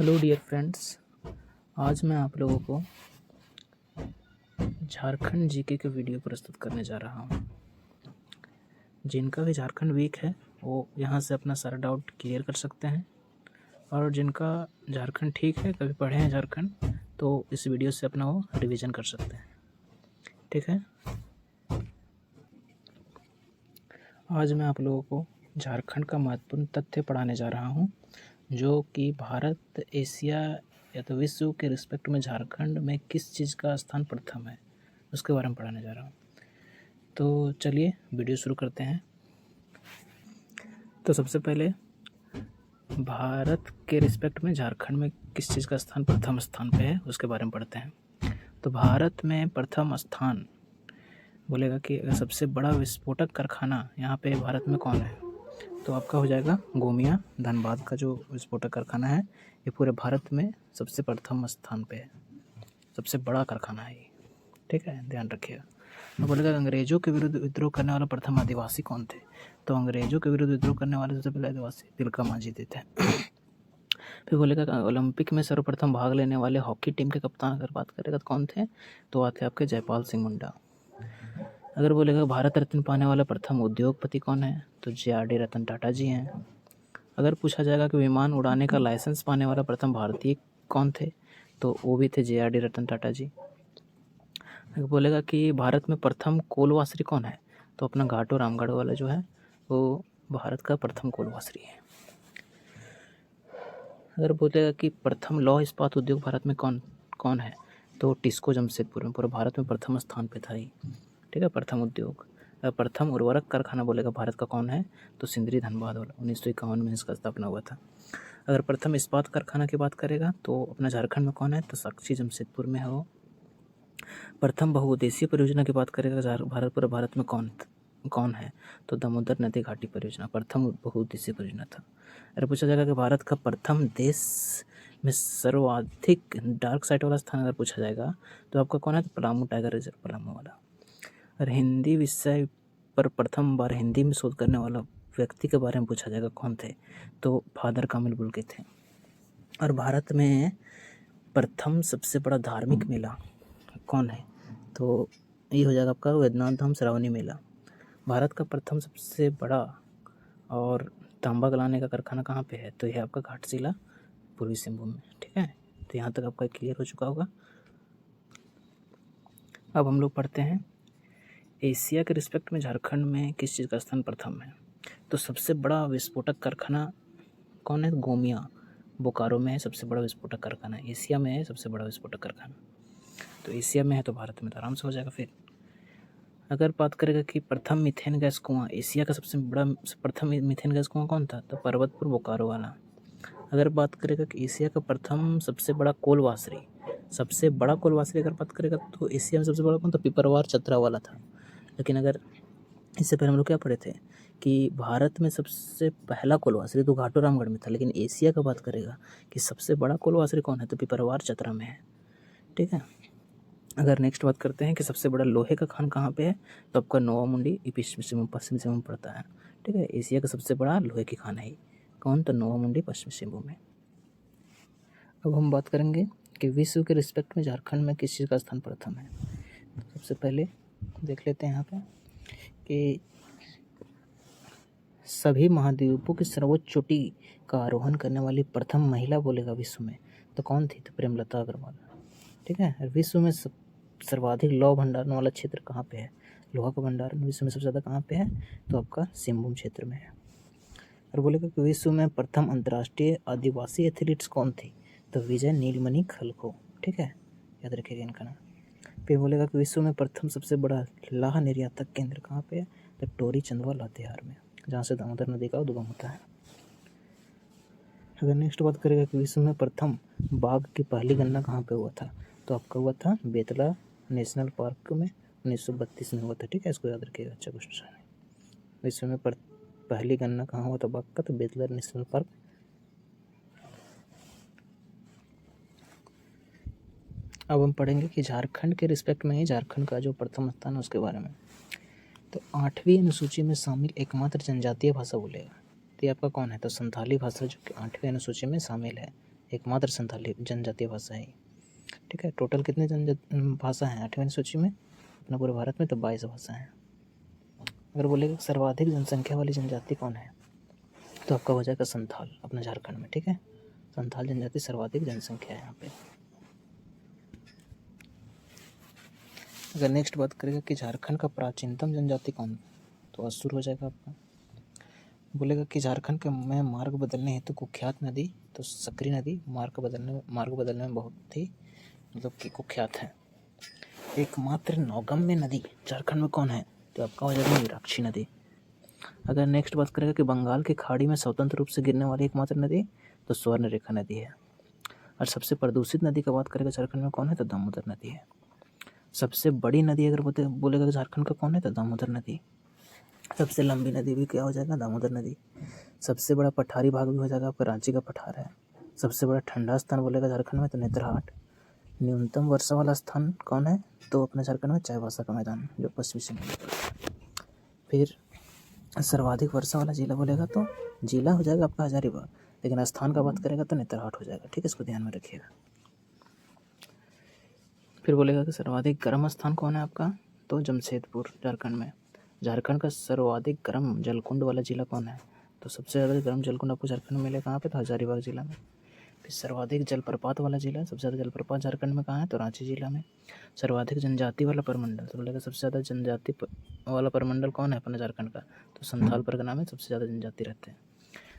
Hello dear friends, आज मैं आप लोगों को झारखंड जीके के वीडियो प्रस्तुत करने जा रहा हूँ। जिनका भी झारखंड वीक है वो यहाँ से अपना सारा डाउट क्लियर कर सकते हैं, और जिनका झारखंड ठीक है, कभी पढ़े हैं झारखंड, तो इस वीडियो से अपना वो रिवीजन कर सकते हैं। ठीक है, आज मैं आप लोगों को झारखंड का महत्वपूर्ण तथ्य पढ़ाने जा रहा हूँ, जो कि भारत, एशिया या तो विश्व के रिस्पेक्ट में झारखंड में किस चीज़ का स्थान प्रथम है, उसके बारे में पढ़ाने जा रहा हूँ। तो चलिए वीडियो शुरू करते हैं। तो सबसे पहले भारत के रिस्पेक्ट में झारखंड में किस चीज़ का स्थान प्रथम स्थान पे है, उसके बारे में पढ़ते हैं। तो भारत में प्रथम स्थान बोलेगा कि अगर सबसे बड़ा विस्फोटक कारखाना यहाँ पे भारत में कौन है, तो आपका हो जाएगा गोमिया धनबाद का जो विस्फोटक कारखाना है, ये पूरे भारत में सबसे प्रथम स्थान पे है, सबसे बड़ा कारखाना है ये। ठीक है, ध्यान रखिएगा। तो बोलेगा अंग्रेजों के विरुद्ध विद्रोह करने वाला प्रथम आदिवासी कौन थे, तो अंग्रेजों के विरुद्ध विद्रोह करने वाले सबसे पहले आदिवासी तिलका मांझी थे। फिर बोलेगा ओलंपिक में सर्वप्रथम भाग लेने वाले हॉकी टीम के कप्तान अगर बात करेगा तो कौन थे, तो आते आपके जयपाल सिंह मुंडा। अगर बोलेगा भारत रत्न पाने वाला प्रथम उद्योगपति कौन है, तो जे.आर.डी. रतन टाटा जी हैं। अगर पूछा जाएगा कि विमान उड़ाने का लाइसेंस पाने वाला प्रथम भारतीय कौन थे, तो वो भी थे जे.आर.डी. रतन टाटा जी। अगर बोलेगा कि भारत में प्रथम कोलवासरी कौन है, तो अपना घाटो रामगढ़ वाला जो है वो भारत का प्रथम कोलवासरी है। अगर बोलेगा कि प्रथम लौह इस्पात उद्योग भारत में कौन कौन है, तो टिस्को जमशेदपुर में पूरे भारत में प्रथम स्थान पे था ही। ठीक है, प्रथम उद्योग। प्रथम उर्वरक कारखाना बोलेगा भारत का कौन है, तो सिंदरी धनबाद वाला 1951 में इसका स्थापना हुआ था। अगर प्रथम इस्पात कारखाना की बात करेगा तो अपना झारखंड में कौन है, तो साक्षी जमशेदपुर में है वो। प्रथम बहुउद्देशीय परियोजना की बात करेगा भारत में कौन है, तो दामोदर नदी घाटी परियोजना प्रथम बहुउद्देशीय परियोजना था। अगर पूछा जाएगा कि भारत का प्रथम देश में सर्वाधिक डार्क साइट वाला स्थान अगर पूछा जाएगा तो आपका कौन है, तो पलामू टाइगर रिजर्व पलामू वाला। और हिंदी विषय पर प्रथम बार हिंदी में शोध करने वाला व्यक्ति के बारे में पूछा जाएगा कौन थे, तो फादर कामिल बुल्के थे। और भारत में प्रथम सबसे बड़ा धार्मिक मेला कौन है, तो ये हो जाएगा आपका वैद्यनाथ धाम श्रावणी मेला। भारत का प्रथम सबसे बड़ा और तांबा गलाने का कारखाना कहाँ पे है, तो यह आपका घाटशिला पूर्वी सिंहभूम में। ठीक है, तो यहाँ तक आपका क्लियर हो चुका होगा। अब हम लोग पढ़ते हैं एशिया के रिस्पेक्ट में झारखंड में किस चीज़ का स्थान प्रथम है। तो सबसे बड़ा विस्फोटक कारखाना कौन है, गोमिया बोकारो में है सबसे बड़ा विस्फोटक कारखाना, एशिया में है सबसे बड़ा विस्फोटक कारखाना। तो एशिया में है तो भारत में तो आराम से हो जाएगा। फिर अगर बात करेगा कि प्रथम मीथेन गैस कुआं, एशिया का सबसे बड़ा प्रथम मीथेन गैस कुआं कौन था, तो पर्वतपुर बोकारो वाला। अगर बात करेगा कि एशिया का प्रथम सबसे बड़ा कोलवासरी अगर बात करेगा तो एशिया में सबसे बड़ा कौन था, पिपरवार चतरा वाला था। लेकिन अगर इससे पहले हम लोग क्या पढ़े थे कि भारत में सबसे पहला कोलवासरी तो घाटो रामगढ़ में था, लेकिन एशिया का बात करेगा कि सबसे बड़ा कोलवासरी कौन है, तो पिपरवार चतरा में है। ठीक है, अगर नेक्स्ट बात करते हैं कि सबसे बड़ा लोहे का खान कहाँ पे है, तो आपका नोवामुंडी पश्चिम सिंहभूम पड़ता है। ठीक है, एशिया का सबसे बड़ा लोहे की खान है कौन, तो नोवामुंडी पश्चिम सिंहभूम में। अब हम बात करेंगे कि विश्व के रिस्पेक्ट में झारखंड में किस चीज़ का स्थान प्रथम है। सबसे पहले देख लेते हैं यहाँ पे कि सभी महाद्वीपों की सर्वोच्च चोटी का आरोहण करने वाली प्रथम महिला बोलेगा विश्व में, तो कौन थी, तो प्रेमलता अग्रवाल। ठीक है, विश्व में सर्वाधिक लौह भंडारण वाला क्षेत्र कहाँ पे है, लोहा का भंडारण विश्व में सबसे ज़्यादा कहाँ पे है, तो आपका सिंहभूम क्षेत्र में है। और बोलेगा कि विश्व में प्रथम अंतर्राष्ट्रीय आदिवासी एथलीट्स कौन थे, तो विजय नीलमणि खलखो। ठीक है, याद रखिएगा इनका नाम। फिर बोलेगा कि विश्व में प्रथम सबसे बड़ा लाह निर्यातक केंद्र कहाँ पे है, तो टोरी चंदवा लातेहार में, जहाँ से दामोदर नदी का उद्गम होता है। अगर नेक्स्ट बात करेगा कि विश्व में प्रथम बाघ की पहली गणना कहाँ पे हुआ था, तो आपका हुआ था बेतला नेशनल पार्क में 1932 में हुआ था। ठीक है, इसको याद रखिएगा, अच्छा क्वेश्चन है। विश्व में पहली गणना कहाँ हुआ था बाघ का, तो बेतला नेशनल पार्क। अब हम पढ़ेंगे कि झारखंड के रिस्पेक्ट में ही झारखंड का जो प्रथम स्थान है उसके बारे में। तो 8वीं अनुसूची में शामिल एकमात्र जनजातीय भाषा बोलेगा, तो ये आपका कौन है, तो संथाली भाषा जो कि 8वीं अनुसूची में शामिल है, एकमात्र संथाली जनजातीय भाषा है। ठीक है, टोटल कितने भाषा हैं 8वीं सूची में अपना पूरे भारत में? तो 22 भाषा हैं। अगर बोलेगा सर्वाधिक जनसंख्या वाली जनजाति कौन है, तो आपका हो जाएगा संथाल अपना झारखंड में। ठीक है, संथाल जनजाति सर्वाधिक जनसंख्या है यहाँ पे। अगर नेक्स्ट बात करेगा कि झारखंड का प्राचीनतम जनजाति कौन, तो असुर हो जाएगा आपका। बोलेगा कि झारखंड के में मार्ग बदलने हेतु कुख्यात नदी, तो सकरी नदी मार्ग बदलने में बहुत ही मतलब कि कुख्यात है। एकमात्र नौगम्य नदी झारखंड में कौन है, तो आपका हो जाएगा मीनाक्षी नदी। अगर नेक्स्ट बात करेगा कि बंगाल की खाड़ी में स्वतंत्र रूप से गिरने वाली एकमात्र नदी, तो स्वर्ण रेखा नदी है। और सबसे प्रदूषित नदी की बात करेगा झारखंड में कौन है, तो दामोदर नदी है। सबसे बड़ी नदी अगर बोलेगा कि झारखंड का कौन है, तो दामोदर नदी। सबसे लंबी नदी भी क्या हो जाएगा, दामोदर नदी। सबसे बड़ा पठारी भाग भी हो जाएगा आपका रांची का पठार है। सबसे बड़ा ठंडा स्थान बोलेगा झारखंड में, तो नेतरहाट। न्यूनतम वर्षा वाला स्थान कौन है, तो अपने झारखंड में चाईबासा का मैदान जो पश्चिमी सिंहभूम। फिर सर्वाधिक वर्षा वाला जिला बोलेगा तो जिला हो जाएगा आपका हजारीबाग, लेकिन स्थान का बात करेगा तो नेतरहाट हो जाएगा। ठीक है, इसको ध्यान में रखिएगा। फिर बोलेगा कि सर्वाधिक गर्म स्थान कौन है आपका, तो जमशेदपुर झारखंड में। झारखंड का सर्वाधिक गर्म जलकुंड वाला जिला कौन है, तो सबसे ज़्यादा गर्म जलकुंड आपको झारखंड में मिलेगा कहाँ पे, तो हजारीबाग जिला में। फिर सर्वाधिक जलप्रपात वाला जिला, सबसे ज़्यादा जलप्रपात झारखंड में कहाँ है, तो रांची जिला में। सर्वाधिक जनजाति वाला परमंडल, तो बोलेगा सबसे ज़्यादा जनजाति वाला परमंडल कौन है अपना झारखंड का, तो संथाल परगना में सबसे ज़्यादा जनजाति रहते हैं।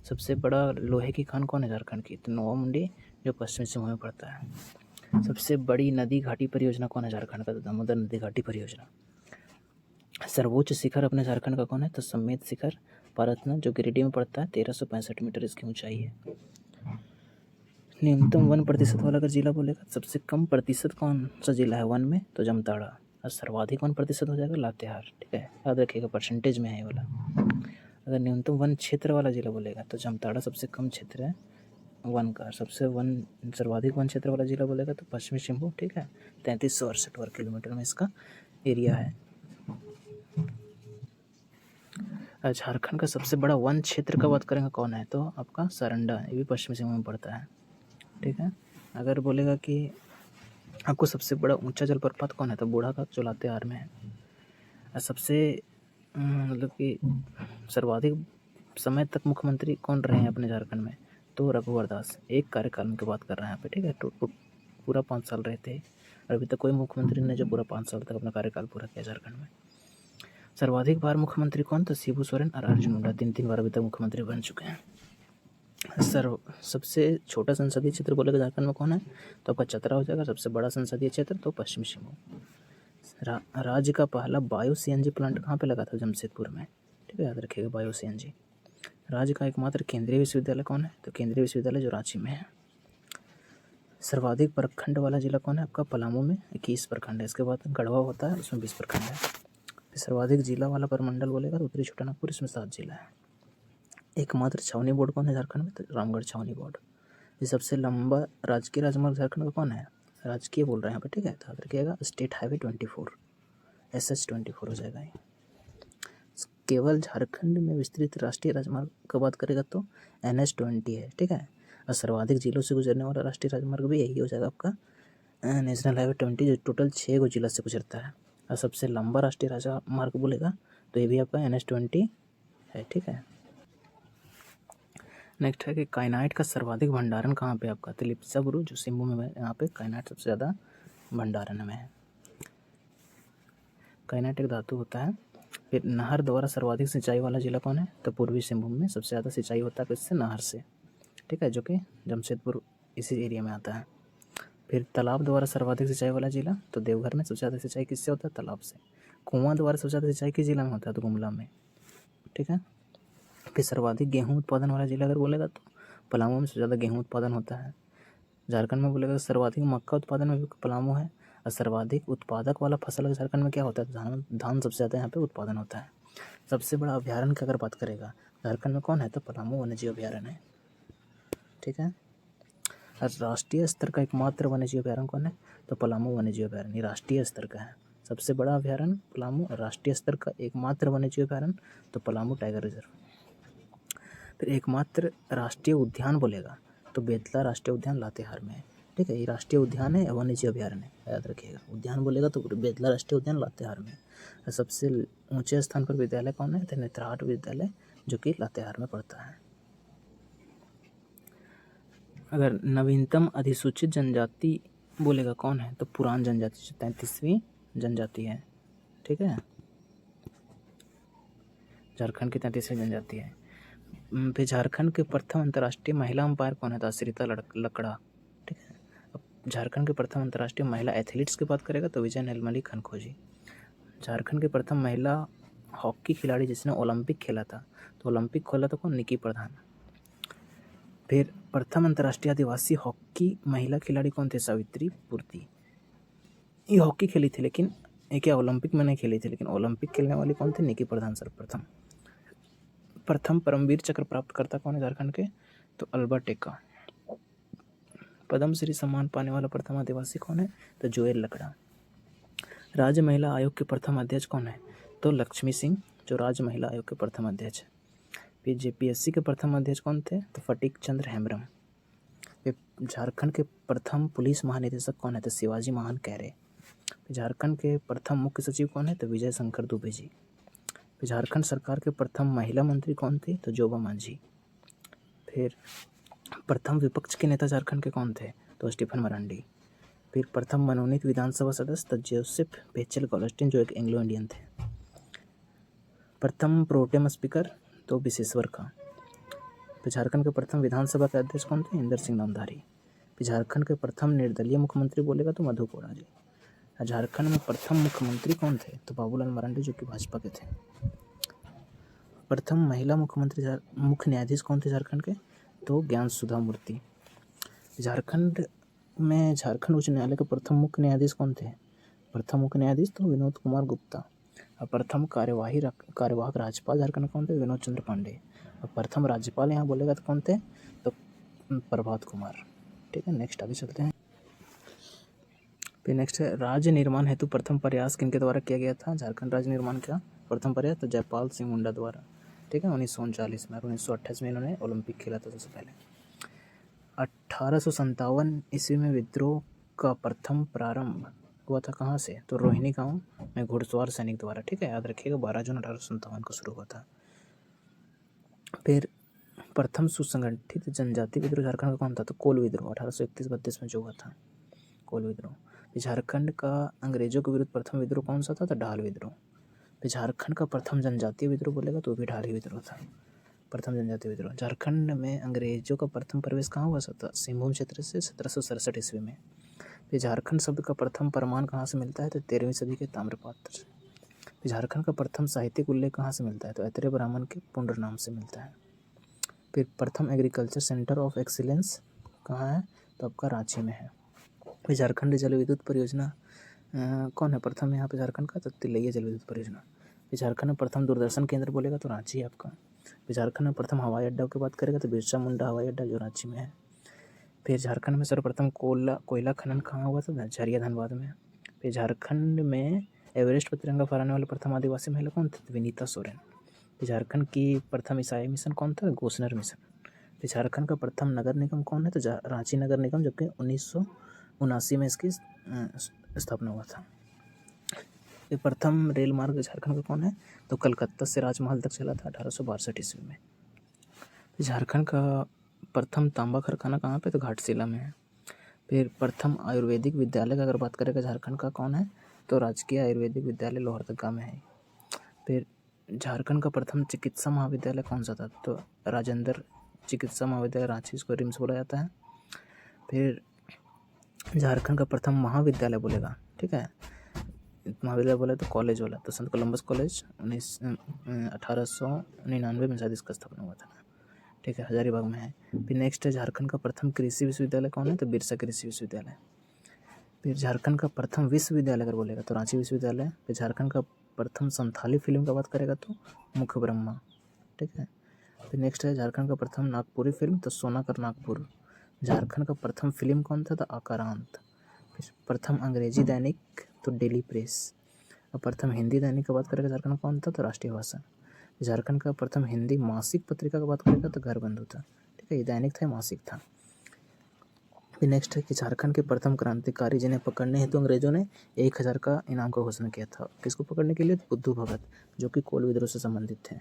सबसे बड़ा लोहे की खान कौन है झारखंड की, तो नोवामुंडी जो पश्चिमी सिंहभूम में पड़ता है। सबसे बड़ी नदी घाटी परियोजना कौन है झारखंड का, तो दामोदर नदी घाटी परियोजना। सर्वोच्च शिखर अपने झारखंड का कौन है, तो समेत शिखर पारतन जो गिरिडीह में पड़ता है, 1365 मीटर इसकी ऊंचाई है। न्यूनतम 1% वाला अगर जिला बोलेगा, सबसे कम प्रतिशत कौन सा जिला है वन में, तो जामताड़ा। और सर्वाधिक 1% हो जाएगा लातेहार। ठीक है, याद रखिएगा परसेंटेज में है ये वाला। अगर न्यूनतम वन क्षेत्र वाला जिला बोलेगा, तो जामताड़ा सबसे कम क्षेत्र है वन का। सर्वाधिक वन क्षेत्र वाला जिला बोलेगा तो पश्चिमी सिंहभूम। ठीक है, 3368 वर्ग किलोमीटर में इसका एरिया है। झारखंड का सबसे बड़ा वन क्षेत्र का बात करेंगे कौन है, तो आपका सरंडा, ये भी पश्चिमी सिंहभूम में पड़ता है। ठीक है, अगर बोलेगा कि आपको सबसे बड़ा ऊंचा जलप्रपात कौन है, तो बूढ़ाघाट जो लातेहार में है। और सबसे मतलब कि सर्वाधिक समय तक मुख्यमंत्री कौन रहे हैं अपने झारखंड में, तो रघुवर दास। एक कार्यकाल की बात कर रहे हैं यहाँ पे। ठीक है, पूरा 5 साल रहे थे, और अभी तक कोई मुख्यमंत्री ने जो पूरा 5 साल तक अपना कार्यकाल पूरा किया झारखंड में। सर्वाधिक बार मुख्यमंत्री कौन, तो शिबू सोरेन और अर्जुन मुंडा 3-3 बार अभी तक मुख्यमंत्री बन चुके हैं। सबसे छोटा संसदीय क्षेत्र बोलेगा झारखंड में कौन है, तो आपका चतरा हो जाएगा। सबसे बड़ा संसदीय क्षेत्र तो पश्चिमी सिंहभूम। राज्य का पहला बायो CNG प्लांट कहाँ पे लगा था, जमशेदपुर में। ठीक है, याद रखिएगा बायो CNG। राज्य का एकमात्र केंद्रीय विश्वविद्यालय कौन है, तो केंद्रीय विश्वविद्यालय जो रांची में है। सर्वाधिक प्रखंड वाला जिला कौन है आपका, पलामू में 21 प्रखंड है। इसके बाद गढ़वा होता है, उसमें 20 प्रखंड है। फिर सर्वाधिक जिला वाला परमंडल बोलेगा तो उत्तरी छोटानागपुर, इसमें 7 जिला है। एकमात्र छावनी बोर्ड कौन है झारखंड में, तो रामगढ़ छावनी बोर्ड। ये सबसे लंबा राजकीय राजमार्ग झारखंड का कौन है, राजकीय बोल रहे हैं यहाँ पे। ठीक है, तो याद रखिएगा स्टेट हाईवे 24 SH24 हो जाएगा ये। केवल झारखंड में विस्तृत राष्ट्रीय राजमार्ग की बात करेगा तो NH20 है। ठीक है, और सर्वाधिक जिलों से गुजरने वाला राष्ट्रीय राजमार्ग भी यही हो जाएगा आपका नेशनल हाईवे 20, जो टोटल 6 गो जिला से गुजरता है। और सबसे लंबा राष्ट्रीय राजमार्ग बोलेगा तो ये भी आपका NH20 है। ठीक है, नेक्स्ट है कि काइनाइट का सर्वाधिक भंडारण कहाँ पे आपका, तो लिप्साबुरु जो सिंहभूम में है, यहाँ पे काइनाइट सबसे ज़्यादा भंडारण में है। काइनाइट एक धातु होता है। फिर नहर द्वारा सर्वाधिक सिंचाई वाला जिला कौन है, तो पूर्वी सिंहभूम में सबसे ज़्यादा सिंचाई होता है किससे, नहर से। ठीक है, जो कि जमशेदपुर इसी एरिया में आता है। फिर तालाब द्वारा सर्वाधिक सिंचाई वाला जिला, तो देवघर में सबसे ज़्यादा सिंचाई किससे होता है, तालाब से। कुआं द्वारा सबसे ज़्यादा सिंचाई किस जिला में होता है, तो गुमला में। ठीक है, फिर सर्वाधिक गेहूं उत्पादन वाला जिला अगर बोलेगा तो पलामू में सबसे ज़्यादा गेहूं उत्पादन होता है। झारखंड में बोलेगा सर्वाधिक मक्का उत्पादन में भी पलामू है। और सर्वाधिक उत्पादक वाला फसल झारखंड में क्या होता है, धान सबसे ज़्यादा यहाँ पे उत्पादन होता है। सबसे बड़ा अभ्यारण्य की अगर बात करेगा झारखंड में कौन है, तो पलामू वन्यजीव अभ्यारण्य है। ठीक है, और राष्ट्रीय स्तर का एकमात्र वन्यजीव अभ्यारण्य कौन है, तो पलामू वन्यजीव अभ्यारण्य राष्ट्रीय स्तर का है। सबसे बड़ा अभ्यारण्य पलामू, राष्ट्रीय स्तर का एकमात्र वन्यजीव अभ्यारण्य तो पलामू टाइगर रिजर्व। फिर एकमात्र राष्ट्रीय उद्यान बोलेगा तो बेतला राष्ट्रीय उद्यान लातेहार में है। ठीक है, ये राष्ट्रीय उद्यान है, वन्यजीव अभयारण्य है, याद रखिएगा। उद्यान बोलेगा तो बेतला राष्ट्रीय उद्यान लातेहार में। और सबसे ऊंचे स्थान पर विद्यालय कौन है? तो नेतरहाट विद्यालय, जो कि लातेहार में पड़ता है। अगर नवीनतम अधिसूचित जनजाति बोलेगा कौन है? तो पुरान जनजाति, जो 33वीं जनजाति है। ठीक है, झारखंड की 33वीं जनजाति है। फिर झारखंड के प्रथम अंतर्राष्ट्रीय महिला अंपायर कौन है? तो आश्रिता लकड़ा। ठीक है, अब झारखंड के प्रथम अंतर्राष्ट्रीय महिला एथलीट्स की बात करेगा तो विजय नेलमली खनखोजी। झारखंड के प्रथम महिला हॉकी खिलाड़ी जिसने ओलंपिक खेला था, तो ओलंपिक खोला था कौन? निकी प्रधान। फिर प्रथम अंतर्राष्ट्रीय आदिवासी हॉकी महिला खिलाड़ी कौन थे? सावित्री पूर्ति। ये हॉकी खेली थी, लेकिन ये क्या ओलंपिक में नहीं खेली थी, लेकिन ओलंपिक खेलने वाली कौन थे? निकी प्रधान सर्वप्रथम। प्रथम परमवीर चक्र प्राप्त करता कौन है झारखंड के? तो अल्बर्ट एक्का। पद्मश्री सम्मान पाने वाला प्रथम आदिवासी कौन है? तो जोएल लकड़ा। राज्य महिला आयोग के प्रथम अध्यक्ष कौन है? तो लक्ष्मी सिंह, जो राज्य महिला आयोग के प्रथम अध्यक्ष है। फिर जेपीएससी के प्रथम अध्यक्ष कौन थे? तो फटीक चंद्र हेम्ब्रम। फिर झारखंड के प्रथम पुलिस महानिदेशक कौन है? तो शिवाजी महान कैरे। झारखंड के प्रथम मुख्य सचिव कौन है? तो विजय शंकर दुबे जी। फिर झारखंड सरकार के प्रथम महिला मंत्री कौन थी? तो जोबा मांझी। फिर प्रथम विपक्ष के नेता झारखंड के कौन थे? तो स्टीफन मरांडी। फिर प्रथम मनोनीत विधानसभा सदस्य तो जोसेफ बेचल गॉलस्टीन, जो एक एंग्लो इंडियन थे। प्रथम प्रोटेम स्पीकर तो विशेश्वर का। फिर झारखंड के प्रथम विधानसभा के अध्यक्ष कौन थे? इंदर सिंह नामधारी। फिर झारखंड के प्रथम निर्दलीय मुख्यमंत्री बोलेगा तो मधु कोड़ा जी। झारखंड में प्रथम मुख्यमंत्री कौन थे? तो बाबूलाल मरांडी, जो कि भाजपा के थे। प्रथम महिला मुख्यमंत्री मुख्य न्यायाधीश कौन थे झारखंड के? तो ज्ञान सुधा मूर्ति। झारखंड में झारखंड उच्च न्यायालय के प्रथम मुख्य न्यायाधीश कौन थे? प्रथम मुख्य न्यायाधीश तो विनोद कुमार गुप्ता। और प्रथम कार्यवाहक राज्यपाल झारखंड कौन थे? विनोद चंद्र पांडे। और प्रथम राज्यपाल यहाँ बोलेगा तो कौन थे? तो प्रभात कुमार। ठीक है, नेक्स्ट आगे चलते हैं। फिर नेक्स्ट है राज्य निर्माण हेतु प्रथम प्रयास किनके द्वारा किया गया था? झारखंड राज्य निर्माण का प्रथम प्रयास तो जयपाल सिंह मुंडा द्वारा। ठीक है, 1939 में। और 1928 में इन्होंने ओलंपिक खेला था सबसे पहले। 1857 ईस्वी में विद्रोह का प्रथम प्रारंभ हुआ था कहाँ से? तो रोहिणी गांव में घुड़सवार सैनिक द्वारा। ठीक है, याद रखिएगा 12 जून 1857 को शुरू हुआ था। फिर प्रथम सुसंगठित जनजाति विद्रोह झारखंड का कौन था? तो कोल विद्रोह 1831-32 में जो हुआ था, कोल विद्रोह। झारखंड का अंग्रेजों के विरुद्ध प्रथम विद्रोह कौन सा था? तो ढाल विद्रोह। फिर झारखंड का प्रथम जनजातीय विद्रोह बोलेगा तो भी ढाल ही विद्रोह था, प्रथम जनजातीय विद्रोह। झारखंड में अंग्रेजों का प्रथम प्रवेश कहाँ हुआ था? सिंहभूम क्षेत्र से 1767 ईस्वी में। फिर झारखंड शब्द का प्रथम प्रमाण कहाँ से मिलता है? तो 13वीं सदी के ताम्रपात्र से। फिर झारखंड का प्रथम साहित्यिक उल्लेख कहाँ से मिलता है? तो ऐतरेय ब्राह्मण के पुंड्र नाम से मिलता है। फिर प्रथम एग्रीकल्चर सेंटर ऑफ एक्सीलेंस कहाँ है? तो आपका रांची में है। फिर झारखंड जल विद्युत परियोजना कौन है प्रथम यहाँ पे झारखंड का? तो तिलैया जल विद्युत परियोजना। फिर झारखंड में प्रथम दूरदर्शन केंद्र बोलेगा तो रांची है आपका। फिर झारखंड में प्रथम हवाई अड्डा की बात करेगा तो बिरसा मुंडा हवाई अड्डा, जो रांची में है। फिर झारखंड में सर्वप्रथम कोयला खनन कहाँ हुआ था? झरिया धनबाद में। फिर झारखंड में एवरेस्ट पर तिरंगा फहराने वाले प्रथम आदिवासी महिला कौन थे? विनीता सोरेन। फिर झारखंड की प्रथम ईसाई मिशन कौन था? गोसनर मिशन। फिर झारखंड का प्रथम नगर निगम कौन है? तो रांची नगर निगम, जबकि 1979 में इसकी स्थापना हुआ था। फिर प्रथम रेल मार्ग झारखंड का कौन है? तो कलकत्ता से राजमहल तक चला था 1862 ईस्वी में। फिर झारखंड का प्रथम तांबा कारखाना कहाँ पे? तो घाटशिला में है। फिर प्रथम आयुर्वेदिक विद्यालय की अगर बात करेगा झारखंड का कौन है? तो राजकीय आयुर्वेदिक विद्यालय लोहरदगा में है। फिर झारखंड का प्रथम चिकित्सा महाविद्यालय कौन सा था? तो राजेंद्र चिकित्सा महाविद्यालय रांची, इसको रिम्स बोला जाता है। फिर झारखंड का प्रथम महाविद्यालय बोलेगा, ठीक है, महाविद्यालय बोले तो कॉलेज वाला, तो संत कोलंबस कॉलेज 1899 में शायद इसका स्थापना हुआ था, ठीक है, हजारीबाग में है। फिर नेक्स्ट है झारखंड का प्रथम कृषि विश्वविद्यालय कौन है? तो बिरसा कृषि विश्वविद्यालय। फिर झारखंड का प्रथम विश्वविद्यालय अगर बोलेगा तो रांची विश्वविद्यालय। फिर झारखंड का प्रथम संथाली फिल्म का बात करेगा तो मुख्य ब्रह्मा, ठीक है। फिर नेक्स्ट है झारखंड का प्रथम नागपुरी फिल्म तो सोनाकर नागपुर। झारखंड का प्रथम फिल्म कौन था? तो आकारांत। फिर प्रथम अंग्रेजी दैनिक तो डेली प्रेस। और प्रथम हिंदी दैनिक की बात करेगा झारखंड कौन था? तो राष्ट्रीय भाषा। झारखंड का प्रथम हिंदी मासिक पत्रिका की बात करेगा तो घर बंधु था, ठीक है, ये दैनिक था, मासिक था। फिर नेक्स्ट है कि झारखंड के प्रथम क्रांतिकारी जिन्हें पकड़ने हेतु अंग्रेजों ने 1000 का इनाम का घोषणा किया था। किसको पकड़ने के लिए? बुद्धू भगत, जो कि कोल विद्रोह से संबंधित थे।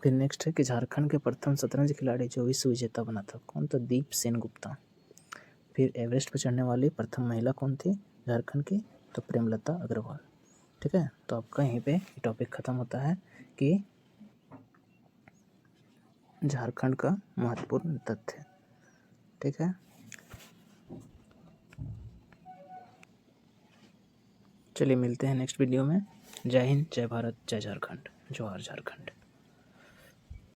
फिर नेक्स्ट है कि झारखंड के प्रथम शतरंज खिलाड़ी जो विश्व विजेता बना था, कौन था? दीप सेन गुप्ता। फिर एवरेस्ट पर चढ़ने वाली प्रथम महिला कौन थी झारखंड की? तो प्रेमलता अग्रवाल। ठीक है, तो आपका यहीं पे टॉपिक ख़त्म होता है कि झारखंड का महत्वपूर्ण तथ्य। ठीक है, चलिए मिलते हैं नेक्स्ट वीडियो में। जय हिंद, जय भारत, जय झारखंड, जोहार झारखंड।